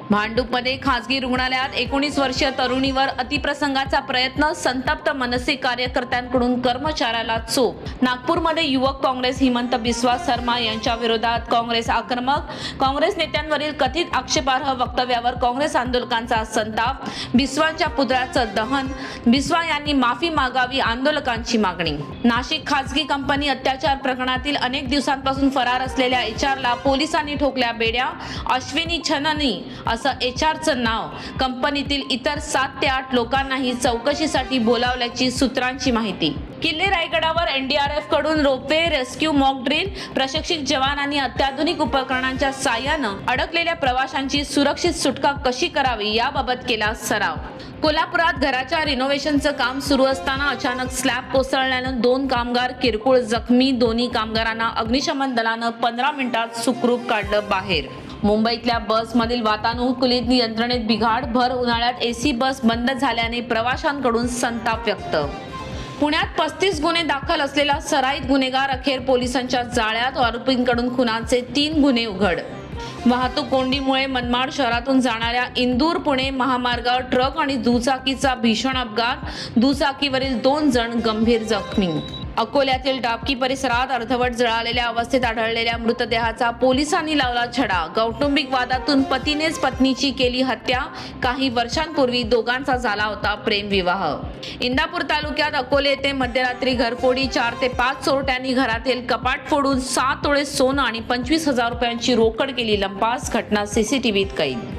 भांडूपमध्ये खासगी रुग्णालयात 19 वर्षीय तरुणीवर अतिप्रसंगाचा प्रयत्न, संतप्त मनसे कार्यकर्त्यांकडून कर्मचाऱ्याला चोप. नागपूरमध्ये युवक काँग्रेस हिमंत बिस्वा शर्मा यांच्या विरोधात काँग्रेस आक्रमक. काँग्रेस नेत्यांवरील कथित आक्षेपार्ह वक्तव्यावर काँग्रेस आंदोलकांचा संताप. बिस्वांच्या पुतळ्याचं दहन. बिस्वा यांनी माफी मागावी, आंदोलकांची मागणी. नाशिक खासगी कंपनी अत्याचार प्रकरणातील अनेक दिवसांपासून फरार असलेल्या एचआरला पोलिसांनी ठोकल्या बेड्या. अश्विनी छननी असं एचआरचं नाव. कंपनीतील इतर 7 ते 8 लोकांनाही चौकशीसाठी बोलावल्याची सूत्रांची माहिती. किल्ले रायगडावर एनडीआरएफ कडून रोपवे, रेस्क्यू, मॉक ड्रिल. प्रशिक्षित जवानांनी अत्याधुनिक उपकरणांच्या साहाय्यानं अडकलेल्या प्रवाशांची सुरक्षित सुटका कशी करावी याबाबत केला सराव. कोल्हापुरात घराच्या रिनोव्हेशनचं काम सुरू असताना अचानक स्लॅब कोसळल्यानं 2 कामगार किरकोळ जखमी. दोन्ही कामगारांना अग्निशमन दलानं 15 मिनिटात सुखरूप काढलं बाहेर. मुंबईतल्या बसमधील वातानुकूलित यंत्रणेत बिघाड. भर उन्हाळ्यात एसी बस बंद झाल्याने प्रवाशांकडून संताप व्यक्त. पुण्यात 35 गुन्हे दाखल असलेला सराईत गुन्हेगार अखेर पोलिसांच्या जाळ्यात. आरोपींकडून खुनाचे 3 गुन्हे उघड. वाहतूक कोंडीमुळे मनमाड शहरातून जाणाऱ्या इंदूर पुणे महामार्गावर ट्रक आणि दुचाकीचा भीषण अपघात. दुचाकीवरील 2 जण गंभीर जखमी. अकोल्यातील डाबकी परिसरात अर्धवट जळालेल्या अवस्थेत आढळलेल्या मृतदेहाचा पोलिसांनी लावला छडा. कौटुंबिक वादातून पतीनेच पत्नीची केली हत्या. काही वर्षांपूर्वी दोघांचा झाला होता प्रेमविवाह. इंदापूर तालुक्यात अकोले येथे मध्यरात्री घरफोडी. 4 ते 5 चोरट्यांनी घरातील कपाट फोडून 7 तोळे सोनं आणि 25,000 रुपयांची रोकड केली लंपास. घटना सीसीटीव्हीत कैद.